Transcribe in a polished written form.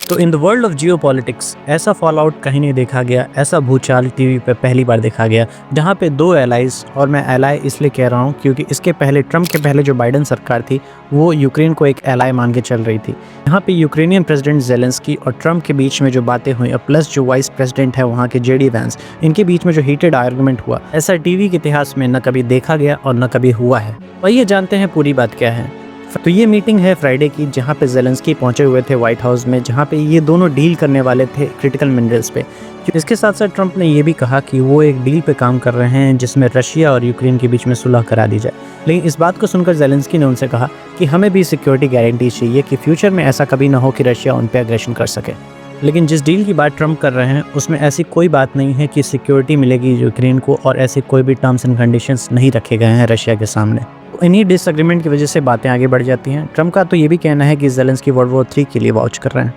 तो in the world of geopolitics ऐसा fall out कहीं नहीं देखा गया, ऐसा भूचाल टीवी पे पहली बार देखा गया, जहाँ पे दो एलाइज, और मैं एलाई इसलिए कह रहा हूँ क्योंकि इसके पहले ट्रम्प के पहले जो बाइडन सरकार थी वो यूक्रेन को एक एलाई मान के चल रही थी। यहाँ पे यूक्रेनियन प्रेसिडेंट जेलेंस्की और ट्रम्प के बीच में जो बातें हुई और प्लस जो वाइस प्रेसिडेंट है वहाँ के जेडी वैंस, इनके बीच में जो हीटेड आर्गुमेंट हुआ, ऐसा टीवी के इतिहास में न कभी देखा गया और न कभी हुआ है। आइए जानते हैं पूरी बात क्या है। तो ये मीटिंग है फ्राइडे की, जहाँ पे जेलेंस्की पहुंचे हुए थे व्हाइट हाउस में, जहाँ पे ये दोनों डील करने वाले थे क्रिटिकल मिनरल्स पे। इसके साथ साथ ट्रंप ने ये भी कहा कि वो एक डील पे काम कर रहे हैं जिसमें रशिया और यूक्रेन के बीच में सुलह करा दी जाए। लेकिन इस बात को सुनकर जेलेंस्की ने उनसे कहा कि हमें भी सिक्योरिटी गारंटी चाहिए कि फ्यूचर में ऐसा कभी ना हो कि रशिया उन पर एग्रेशन कर सके। लेकिन जिस डील की बात ट्रंप कर रहे हैं उसमें ऐसी कोई बात नहीं है कि सिक्योरिटी मिलेगी यूक्रेन को, और ऐसे कोई भी टर्म्स एंड कंडीशंस नहीं रखे गए हैं रशिया के सामने। तो इन्हीं डिसएग्रीमेंट की वजह से बातें आगे बढ़ जाती हैं। ट्रंप का तो ये भी कहना है कि जेलेंस्की वर्ल्ड वॉर 3 के लिए वाउच कर रहे हैं।